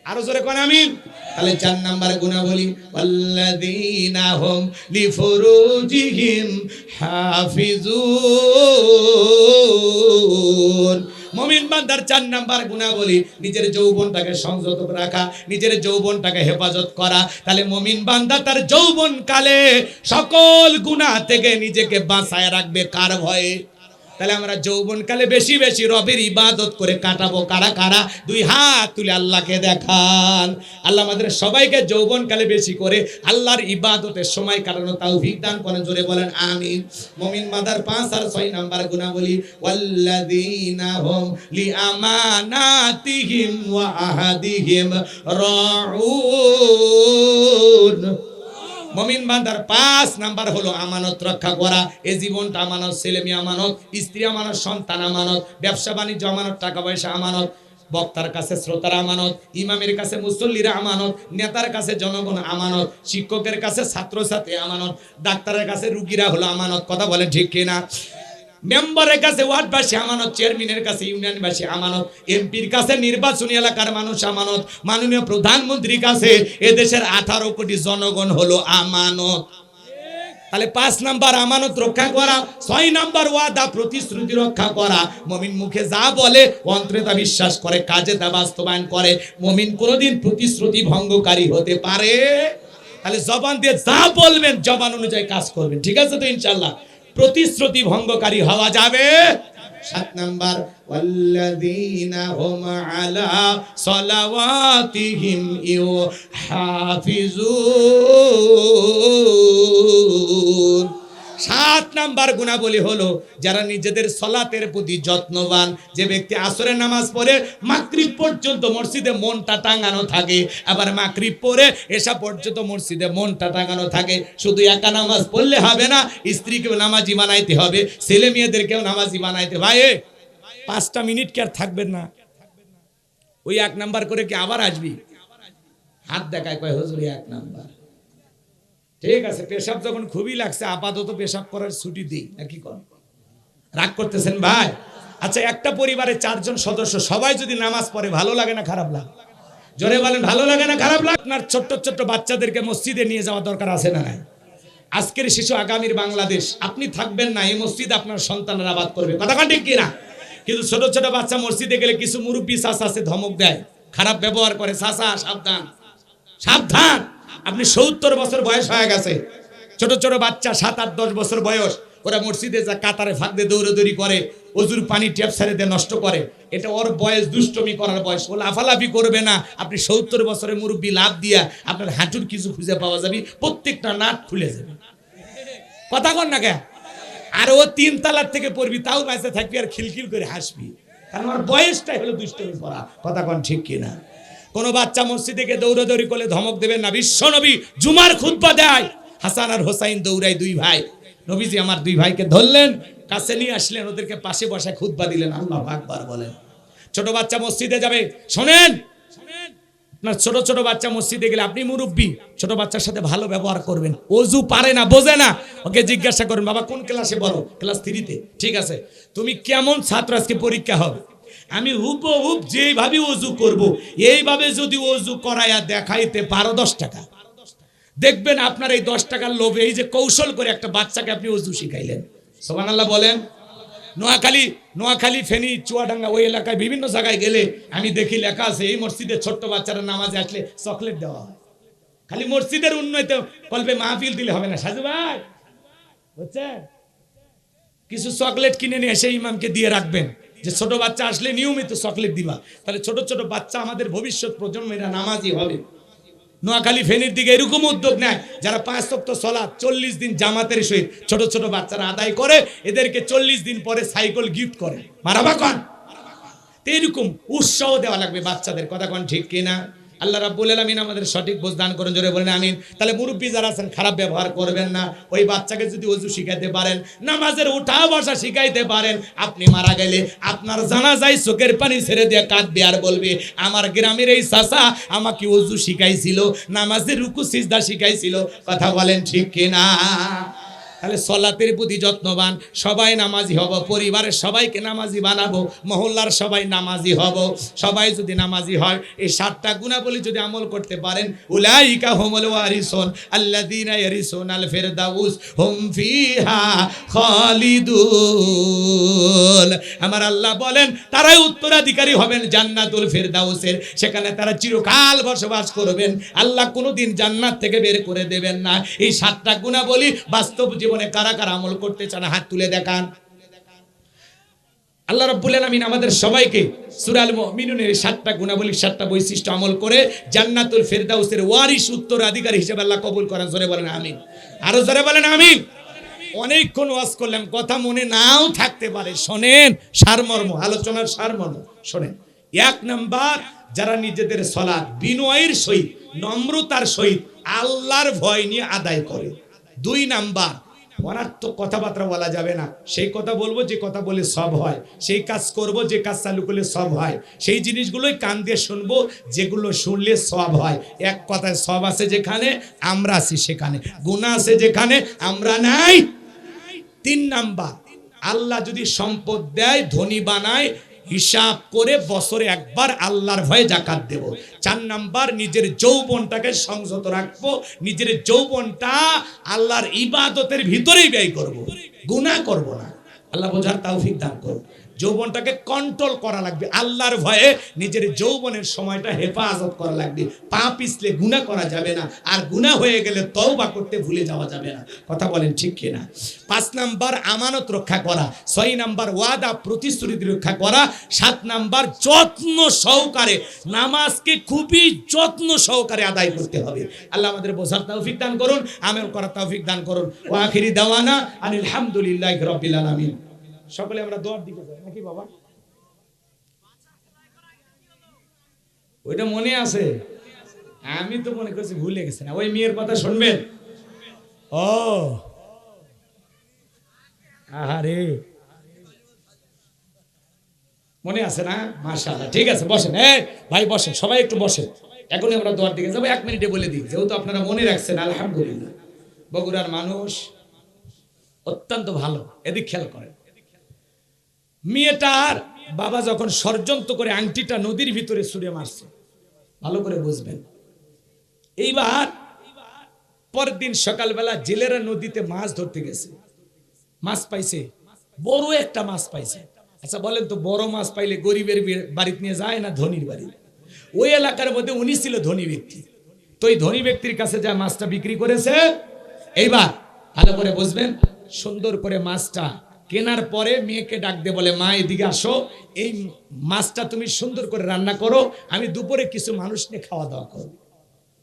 আরো জোরে কোন আমিন। তাহলে 4 নাম্বার গুণাবলী, ওয়াল্লাযীনা হুম লিফুরুজিহিম হাফিজুন। মুমিন বান্দার 4 নাম্বার গুণাবলী নিজের যৌবনটাকে সংযত রাখা, নিজের যৌবনটাকে হেফাজত করা। তাহলে মুমিন বান্দা তার যৌবন কালে সকল গুনাহ থেকে নিজেকে বাঁচায় রাখবে কার ভয়ে? তাহলে আমরা যৌবনকালে বেশি বেশি রবের ইবাদত করে কাটাবো। কারা কারা? 2 হাত তুলে আল্লাহকে দেখান। আল্লাহ আমাদের সবাইকে যৌবনকালে বেশি করে আল্লাহর ইবাদতের সময় কাটানো তৌফিক দান করেন, জোরে বলেন আমিন। মুমিন বান্দার 5 আর 6 নাম্বার গুণাবলী, ওয়াল্লাযীনা হুম লিআমানাতিহিম ওয়া আহাদিহিম রাউন। মুমিন বান্দার 5 নাম্বার হলো আমানত রক্ষা করা। এই জীবনটা আমানত, ছেলে মেয়ে আমানত, স্ত্রী আমানত, সন্তান আমানত, ব্যবসা বাণিজ্য আমানত, টাকা পয়সা আমানত, বক্তার কাছে শ্রোতারা আমানত, ইমামের কাছে মুসল্লিরা আমানত, নেতার কাছে জনগণ আমানত, শিক্ষকের কাছে ছাত্রছাত্রী আমানত, ডাক্তারের কাছে রোগীরা হলো আমানত। কথা বলেন ঠিক কিনা? মেম্বারের কাছে ওয়ার্ডবাসী আমানত, চেয়ারম্যানের কাছে ইউনিয়নবাসী আমানত, এমপির কাছে নির্বাচনী এলাকার মানুষ আমানত, মাননীয় প্রধানমন্ত্রীর কাছে এদেশের 18 কোটি জনগণ হলো আমানত। তাহলে 5 নাম্বার আমানত রক্ষা করা, 6 নাম্বার ওয়াদা প্রতিশ্রুতি রক্ষা করা। মুমিন মুখে যা বলে অন্তরে তা বিশ্বাস করে, কাজে তা বাস্তবায়ন করে। মুমিন কোনোদিন প্রতিশ্রুতি ভঙ্গকারী হতে পারে? তাহলে জবান দিয়ে যা বলবেন জবান অনুযায়ী কাজ করবেন, ঠিক আছে তো ইনশাআল্লাহ? প্রতিশ্রুতি ভঙ্গকারী হওয়া যাবে। 7 নাম্বার, ওয়াল্লাযীনা হুম আলা সালাওয়াতিহিম ইউহাফিজুন। 7 নাম্বার গুণাবলী হলো যারা নিজেদের সালাতের প্রতি যত্নবান। যে ব্যক্তি আসরের নামাজ পড়ে মাগরিব পর্যন্ত মসজিদে মনটা টাঙানো থাকে, আবার মাগরিব পড়ে এশা পর্যন্ত মসজিদে মনটা টাঙানো থাকে। শুধু একা নামাজ পড়লে হবে না, স্ত্রীকেও নামাজি বানাইতে হবে, ছেলে মেয়েদেরকেও নামাজি বানাইতে। ভাই 5টা মিনিট কি আর থাকবেন না? ওই 1 নাম্বার করে কি আবার আসবি? হাত দেখায়, কয় হুজুর 1 নাম্বার। ঠিক আছে, পেশাব যখন খুবই লাগছে আপাতত পেশাব করার ছুটি দিই নাকি? কোন রাগ করতেছেন ভাই? আচ্ছা, একটা পরিবারে 4 জন সদস্য, সবাই যদি নামাজ পড়ে ভালো লাগে না খারাপ লাগে? জোরে বলেন, ভালো লাগে না খারাপ লাগে? আপনার ছোট্ট ছোট্ট বাচ্চাদেরকে মসজিদে নিয়ে যাওয়া দরকার আছে না নাই? আজকের শিশু আগামীর বাংলাদেশ। আপনি থাকবেন না, এই মসজিদ আপনার সন্তানরা আবাদ করবে। কথা ঠিক কিনা? কিন্তু ছোট ছোট বাচ্চা মসজিদে গেলে কিছু মুরব্বী চাচা আছে ধমক দেয়, খারাপ ব্যবহার করে। চাচা সাবধান, সাবধান। আপনি 70 বছর বয়স হয়ে গেছে, ছোট ছোট বাচ্চা 7, 8, 10 বছর বয়স, ওরা মসজিদে যা কাতারে ফাঁক দিয়ে দৌড়াদৌড়ি করে, অজুর পানি ট্যাপ ছেড়ে দিয়ে নষ্ট করে। এটা ওর বয়স, দুষ্টমি করার বয়স। ও লাফালাফি করবে না। আপনি 70 বছরের মুরব্বী লাভ দিয়া আপনার হাঁটুর কিছু খুঁজে পাওয়া যাবে, প্রত্যেকটা নাট খুলে যাবে। কথা কন না কে? আর ও 3 তলার থেকে পড়বি, তাও বাইসে থাকবি আর খিলখিল করে হাসবি, কারণ ওর বয়সটাই হলো দুষ্টমি করা। কথা কন ঠিক কিনা? কোন বাচ্চা মসজিদে গিয়ে দৌড়াদৌড়ি করলে ধমক দেবেন না। বিশ্ব নবী জুমার খুতবা দেয়, হাসান আর হোসাইন দৌড়ায় 2 ভাই। নবীজি আমার 2 ভাইকে ধরলেন, কাছে নিয়ে আসলেন, ওদেরকে পাশে বসায় খুতবা দিলেন। আল্লাহু আকবার বলেন। ছোট বাচ্চা মসজিদে যাবে, শোনেন, আপনার ছোট ছোট বাচ্চা মসজিদে গেলে আপনি মুরব্বী, ছোট বাচ্চার সাথে ভালো ব্যবহার করবেন। ওযু পারে না, বোঝে না, ওকে জিজ্ঞাসা করুন, বাবা কোন ক্লাসে পড়ো? ক্লাস 3-তে। ঠিক আছে, তুমি কেমন ছাত্র? আজকে পরীক্ষা হবে, আমি হুবহুব যেভাবে ওযু করব এইভাবে যদি ওযু করায়া দেখাইতে পারো 10 টাকা, দেখবেন আপনার এই 10 টাকার লোভে এই যে কৌশল করে একটা বাচ্চাকে আপনি ওযু শিখাইলেন। সুবহানাল্লাহ বলেন। নোয়াখালী ফেনী চুয়াডাঙ্গা ওই এলাকায় বিভিন্ন জায়গায় গেলে আমি দেখি লেখা আছে এই মসজিদে ছোট্ট বাচ্চারা নামাজে আসলে চকলেট দেওয়া হয়। খালি মসজিদের উন্নয়ন কল্পে মাহফিল দিলে হবে না সাজু ভাই, বুঝছেন? কিছু চকলেট কিনে নিয়ে এসে ইমামকে দিয়ে রাখবেন, যে ছোট বাচ্চা আসলে নিয়মিত চকলেট দিবা, তাহলে ছোট ছোট বাচ্চা আমাদের ভবিষ্যৎ প্রজন্মেরা নামাজি হবে। নোয়াখালী ফেনীর দিকে এরকম উদ্যোগ নেয়, যারা 5 ওয়াক্ত সালাত 40 দিন জামাতের সহিত ছোট ছোট বাচ্চারা আদায় করে, এদেরকে 40 দিন পরে সাইকেল গিফট করে। মারাবা কন, এরকম উৎসাহ দেওয়া লাগবে বাচ্চাদের, কথা কন ঠিক কিনা? আল্লাহ রাব্বুল আলামিন আমাদের সঠিক বুঝ দান করুন, জোরে বলেন আমিন। তাহলে মুরব্বী যারা আছেন খারাপ ব্যবহার করবেন না। ওই বাচ্চাকে যদি ওযু শিখাইতে পারেন, নামাজের উঠা বসা শিখাইতে পারেন, আপনি মারা গেলে আপনার জানাজায় চোখের পানি ছেড়ে দিয়ে কাঁদবে আর বলবে, আমার গ্রামের এই চাচা আমাকে ওযু শিখাইছিল, নামাজের রুকু সিজদা শিখাইছিল। কথা বলেন ঠিক কিনা? তাহলে সলাতের প্রতি যত্নবান, সবাই নামাজি হব, পরিবারের সবাইকে নামাজি বানাবো, মহল্লার সবাই নামাজি হব। সবাই যদি নামাজি হয়, এই 7টা গুণাবলী যদি আমল করতে পারেন, উলাইকা হুমুল ওয়ারিসুন আল্লাযীনা ইয়ারিসুনাল ফিরদাউস হুম ফিহা খালিদুন। আমার আল্লাহ বলেন তারাই উত্তরাধিকারী হবেন জান্নাতুল ফিরদাউসের, সেখানে তারা চিরকাল বসবাস করবেন। আল্লাহ কোনোদিন জান্নাত থেকে বের করে দেবেন না। এই 7টা গুণাবলী বাস্তব জীবনে কারা কারা আমল করতে চান হাত তুলে দেখান। আল্লাহ রাব্বুল আলামিন আমাদের সবাইকে সূরা আল মুমিনুনের 7টা গুণাবলী 7টা বৈশিষ্ট্য আমল করে জান্নাতুল ফিরদাউসের ওয়ারিস উত্তরাধিকারী হিসেবে আল্লাহ কবুল করেন। জোরে বলেন আমিন, আরো জোরে বলেন আমিন। অনেকক্ষণ ওয়াজ করলাম, কথা মনে নাও থাকতে পারে, শোনেন সারমর্ম, আলোচনার সারমর্ম শোনেন। 1 নাম্বার, যারা নিজেদের সালাত বিনয়ের সহিত নম্রতার সহিত আল্লাহর ভয় নিয়ে আদায় করে। 2 নাম্বার, অনার্থক কথাবার্তা বলা যাবে না, সেই কথা বলবো যে কথা বলে সব হয়, সেই কাজ করব যে কাজ চালু করলে সব হয়, সেই জিনিসগুলোই কান দিয়ে শুনবো যেগুলো শুনলে সব হয়। এক কথায় সব আছে যেখানে আমরা আছি সেখানে, গুনাহ আছে যেখানে আমরা নাই। 3 নাম্বার, আল্লাহ যদি সম্পদ দেয়, ধনী বানায়, হিসাব করে বছরে একবার আল্লাহর ভয়ে যাকাত দেব। 4 নাম্বার, নিজের যৌবনটাকে সংযত রাখবো, নিজের যৌবনটা আল্লাহর ইবাদতের ভিতরেই ব্যয় করব, গুনাহ করব না। আল্লাহ বোঝার তৌফিক দান করুন। যৌবনটাকে কন্ট্রোল করা লাগবে, আল্লাহর ভয়ে নিজের যৌবনের সময়টা হেফাজত করা লাগবে। পা পিছলে গুনাহ করা যাবে না, আর গুনাহ হয়ে গেলে তওবা করতে ভুলে যাওয়া যাবে না। কথা বলেন ঠিক কিনা? 5 নাম্বার, আমানত রক্ষা করা। 6 নাম্বার, ওয়াদা প্রতিশ্রুতি রক্ষা করা। 7 নাম্বার, যত্ন সহকারে নামাজকে খুবই যত্ন সহকারে আদায় করতে হবে। আল্লাহ আমাদের বোঝার তৌফিক দান করুন, আমল করার তৌফিক দান করুন। ওয়া আখিরি দাওয়ানা আনিল হামদুলিল্লাহি রাব্বিল আলামিন। সকলে আমরা দোয়ার দিকে যাই নাকি বাবা? ওইটা মনে আছে? আমি তো মনে করছি ভুলে গেছি। না ওই মেয়ের কথা শুনবেন? ও আহারে, মনে আছে না? মাশাআল্লাহ, ঠিক আছে বসেন। ভাই বসেন, সবাই একটু বসেন। এখনই আমরা দোয়ার দিকে যাবো। 1 মিনিটে বলে দিই, যেহেতু আপনারা মনে রাখছেন আলহামদুলিল্লাহ। বগুড়ার মানুষ অত্যন্ত ভালো, এদিক খেয়াল করেন। মেয়েটার বাবা যখন ষড়যন্ত্র করে আংটিটা নদীর ভিতরে ছুঁড়ে মারছে, ভালো করে বুঝবেন। এইবার পরের দিন সকালবেলা জেলেরা নদীতে মাছ ধরতে গেছে, মাছ পাইছে, বড় একটা মাছ পাইছে। আচ্ছা বলেন তো, বড় মাছ পাইলে গরিবের বাড়িতে নিয়ে যায় না ধনীর বাড়ি? ওই এলাকার মধ্যে উনি ছিল ধনী ব্যক্তি, তো এই ধনী ব্যক্তির কাছে যা মাছটা বিক্রি করেছে। এইবার ভালো করে বুঝবেন, সুন্দর করে মাছটা কেনার পরে মেয়েকে ডাক দিয়ে বলে, মা এদিকে আসো, এই মাছটা তুমি সুন্দর করে রান্না করো, আমি দুপুরে কিছু মানুষ নিয়ে খাওয়া দাওয়া করব।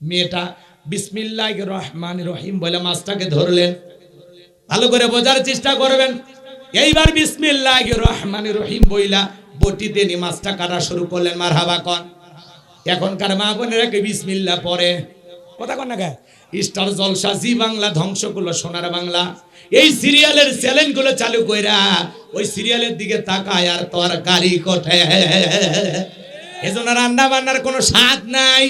মেয়েটা বিসমিল্লাহির রহমানির রহিম বলে মাছটাকে ধরলেন। ভালো করে বোঝার চেষ্টা করবেন। এইবার বিসমিল্লাহির রহমানির রহিম বইলা বটিতে নিয়ে মাছটা কাটা শুরু করলেন। মারহাবা কন। এখনকার মা বোনেরা কে বিসমিল্লাহ পড়ে? কথা কন না কে? স্টার জলসা, জি বাংলা ধ্বংস করলো সোনার বাংলা। এই সিরিয়ালের চ্যানেল গুলো চালু কইরা ওই সিরিয়ালের দিকে তাকায় আর তরকারি কোঠে। এজন্য রান্না বান্নার কোনো স্বাদ নাই।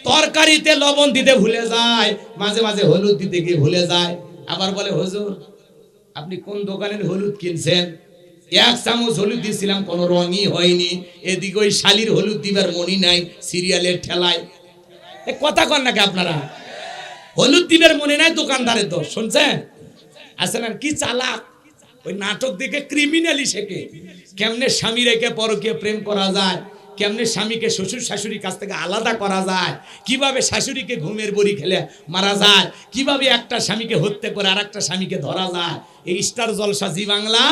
তরকারিতে লবণ দিতে ভুলে যায়, মাঝে মাঝে হলুদ দিতে গিয়ে ভুলে যায়। আবার বলে, হুজুর আপনি কোন দোকানের হলুদ কিনছেন? 1 চামচ হলুদ দিয়েছিলাম, কোনো রঙই হয়নি। এদিকে ওই শালির হলুদ দিবার মনি নাই, সিরিয়ালের ঠেলায়। কথা কন নাকি আপনারা? হলুদ দিবার মনে নাই দোকানদারের দোষ। শুনছেন? আসলে কি চালাক, ওই নাটক দেখে ক্রিমিনালি শেখে কেমনে স্বামী রেখে পরকীয় প্রেম করা যায়, কেমনে স্বামীকে শ্বশুর শাশুড়ির কাছ থেকে আলাদা করা যায়, কিভাবে শাশুড়িকে ঘুমের বড়ি খেলে মারা যায়, কিভাবে একটা স্বামীকে হত্যা করে আর একটা স্বামীকে ধরা যায়। এই স্টার জলসা, জি বাংলা,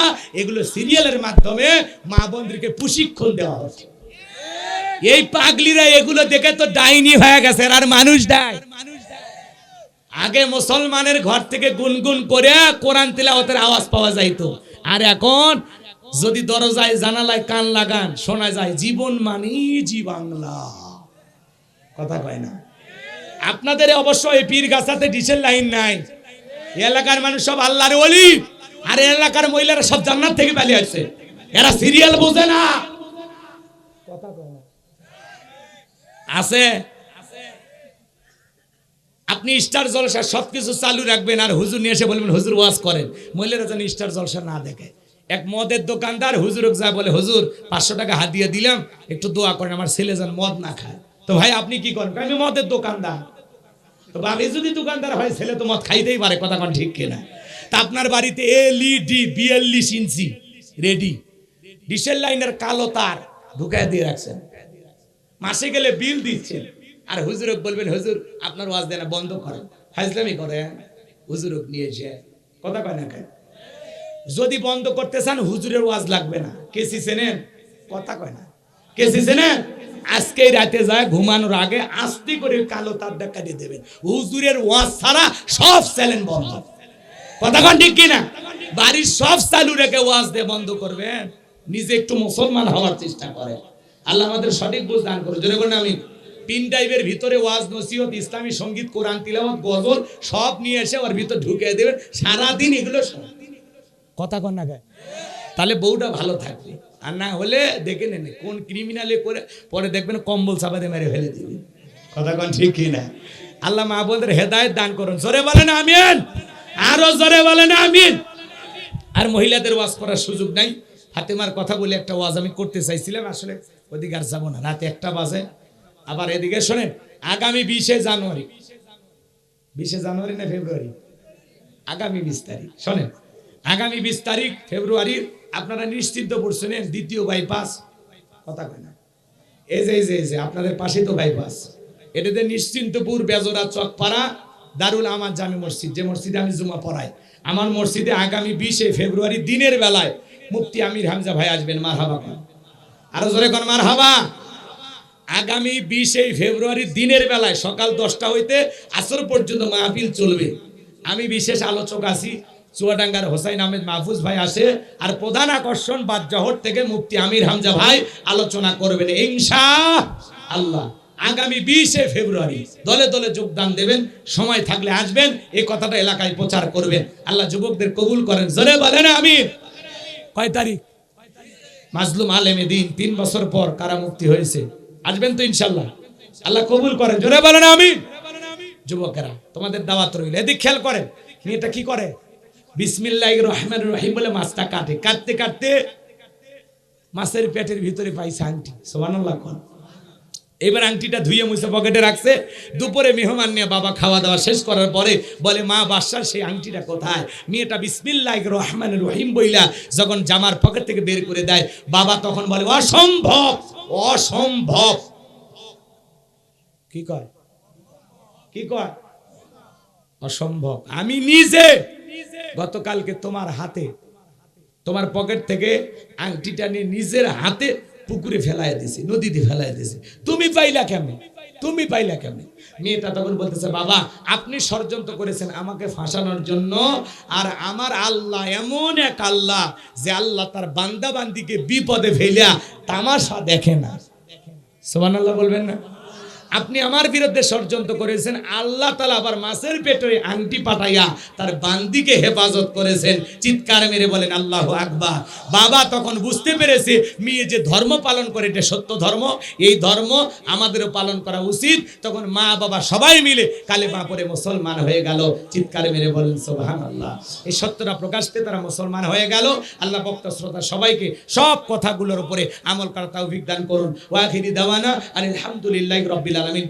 এগুলো সিরিয়ালের মাধ্যমে মা বোনদেরকে প্রশিক্ষণ দেওয়া হচ্ছে। এই পাগলিরা এগুলো দেখে তো ডাইনি হয়ে গেছে, আর মানুষ দেয়। আগে মুসলমানের ঘর থেকে গুনগুন করে কোরআন তিলাওয়াতের আওয়াজ পাওয়া যাইতো, আর এখন যদি দরজায় জানালায় কান লাগান শোনা যায় জীবন মানি জি বাংলা। কথা কয় না? আপনাদের অবশ্য এই পীরগাছাতে ডিসেল লাইন নাই, এলাকার মানুষ সব আল্লাহর ওলি, আর এলাকার মহিলারা সব জান্নাত থেকে পালিয়ে আসছে। এরা সিরিয়াল বোঝে না। কথা কয় না? আছে। আপনি স্টার জলসা সবকিছু চালু রাখবেন আর হুজুর নিয়ে এসে বলবেন হুজুর ওয়াজ করেন, মহিলারা যেন স্টার জলসা না দেখে। এক মদের দোকানদার হুজুরকে যায় বলে হুজুর 500 টাকা হাদিয়া দিলাম, একটু দোয়া করেন আমার ছেলে যেন মদ না খায়। তো ভাই আপনি কি করেন? আমি মদের দোকানদার। তো বাবা যদি দোকানদার হয় ছেলে তো মদ খাইতেই পারে, কথা কোন ঠিক কিনা? তা আপনার বাড়িতে এলইডি 42 ইঞ্চি রেডি ডিসেল লাইনের কালো তার ঢুকায় দিয়ে রাখছেন, মাসে গেলে বিল দিচ্ছেন, আর হুজুরক বলবেন হুজুর আপনার ওয়াজ দেনা বন্ধ করেন, ফাজলামি করেন। হুজুরক নিয়ে এসে কথা কয় না কেন? যদি বন্ধ করতে চান হুজুরের ওয়াজ লাগবে না। কেসি চেনেন? কথা কয় না। কেসি চেনেন? আজকে রাতে যায় ঘুমানোর আগে আস্তে করে কালো তার দেখা দিয়ে দেবেন, হুজুরের ওয়াজ ছাড়া সব চ্যানেল বন্ধ। কথা কন ঠিক কিনা? বাড়ির সব চালু রেখে ওয়াজ দিয়ে বন্ধ করবেন। নিজে একটু মুসলমান হওয়ার চেষ্টা করেন। আল্লাহ আমাদের সঠিক বুঝ দান করুন। জোরে বলেন আমিন। পিন ড্রাইভের ভিতরে ওয়াজ, নসিহত, ইসলামী সঙ্গীত, কোরআন তিলাওয়াত, গজল সব নিয়ে এসে ওর ভিতর ঢুকিয়ে দেবেন, সারাদিন এগুলো শোন। কথা কন না গায়? তাহলে বউটা ভালো থাকবে। আর না হলে দেখে নেন কোন ক্রিমিনালে করে পরে দেখবেন কম্বল চাপাতে মেরে ফেলে দিবে। কথা কন ঠিক কিনা? আল্লাহ মা বোনদের হেদায়েত দান করুন। জোরে বলেন আমিন। আরো জোরে বলেন আমিন। আর মহিলাদের ওয়াজ করার সুযোগ নাই। ফাতেমার কথা বলে একটা ওয়াজ আমি করতে চাইছিলাম, আসলে ওদিকে আর যাবো না, রাতে 1টা বাজে। আবার এদিকে শোনেন, আগামী 20 জানুয়ারি, 20 জানুয়ারি না ফেব্রুয়ারি, আগামী 20 তারিখ, শোনেন আগামী 20 তারিখ ফেব্রুয়ারি আপনারা নিশ্চিন্ত পড়ছেন দ্বিতীয় বাইপাস। কথা কয় না? এই যে আপনাদের পাশে তো বাইপাস, এটাতে নিশ্চিন্তপুর, বেজরা, চকপাড়া, দারুল আমাদ জামি মসজিদ, যে মসজিদে আমি জুমা পড়াই, আমার মসজিদে আগামী 20 ফেব্রুয়ারি দিনের বেলায় মুফতি আমির হামজা ভাই আসবেন। মারহাবা কোন? আরো জোরে কোন মারহাবা। আগামী 20 ফেব্রুয়ারি দিনের বেলায় সকাল 10টা হইতে আসর পর্যন্ত মাহফিল চলবে। আমি বিশেষ আলোচক আছি, চুয়াডাঙ্গার হোসাইন আহমেদ মাহফুজ ভাই আসে, আর প্রধান আকর্ষণ বাদজহর থেকে মুফতি আমির হামজা ভাই আলোচনা করবেন ইনশাআল্লাহ। আগামী 20 ফেব্রুয়ারি দলে দলে যোগদান দেবেন, সময় থাকলে আসবেন, এই কথাটা এলাকায় প্রচার করবেন। আল্লাহ যুবকদের কবুল করেন। জোরে বলেন আমিন। কয় তারিখ? মাজলুম আলেমে দিন 3 বছর পর কারামুক্তি হয়েছে, আসবেন তো ইনশাআল্লাহ। আল্লাহ কবুল করেন। জোরে বলেন আমিন। যুবকেরা তোমাদের দাওয়াত রইল। এদিক খেয়াল করেন, মেয়েটা কি করে? বিসমিল্লাহির রহমানির রহিম বলে মাছটা কাটে, কাটতে কাটতে মাছের পেটের ভিতরে পাইছে আংটি। সুবহানাল্লাহ কোন? এবার আংটিটা ধুয়ে মুছে পকেটে রাখছে। দুপুরে মেহমান নিয়ে বাবা খাওয়া দাওয়া শেষ করার পরে বলে মা বাদশার সেই আংটিটা কোথায়? মেয়েটা বিসমিল্লাহির রহমানির রহিম বইলা যখন জামার পকেট থেকে বের করে দেয়, বাবা তখন বলে অসম্ভব, অসম্ভব। কি কয়? কি কয়? অসম্ভব। আমি নিজে গতকালকে তোমার হাতে, তোমার পকেট থেকে আংটিটা নিয়ে নিজের হাতে পুকুরে ফেলাই দিছি, নদীতে ফেলাই দিছি। তুমি পাইলা কেমনে? তুমি পাইলা কেমনে? মেয়েটা তখন বলতেছে বাবা আপনি ষড়যন্ত্র করেছেন আমাকে ফাঁসানোর জন্য, আর আমার আল্লাহ এমন এক আল্লাহ যে আল্লাহ তার বান্দা বান্দিকে বিপদে ফেলিয়া তামাশা দেখে না। সুবহানাল্লাহ বলবেন না? আপনি আমার বিরুদ্ধে ষড়যন্ত্র করেছেন, আল্লাহ তাআলা আবার মাছের পেটে আংটি পাঠাইয়া তার বান্দিকে হেফাজত করেছেন। চিৎকার মেরে বলেন আল্লাহু আকবার। বাবা তখন বুঝতে পেরেছে মেয়ে যে ধর্ম পালন করে এটা সত্য ধর্ম, এই ধর্ম আমাদেরও পালন করা উচিত। তখন মা বাবা সবাই মিলে কালেমা পড়ে মুসলমান হয়ে গেল। চিৎকার মেরে বলেন সুবহানাল্লাহ। এই সত্যটা প্রকাশ পেয়ে তারা মুসলমান হয়ে গেল। আল্লাহ ভক্ত শ্রোতা সবাইকে সব কথাগুলোর উপরে আমল করার তৌফিক দান করুন। ওয়া আখিরি দাওয়ানা আলহামদুলিল্লাহি রাব্বিল আলামিন।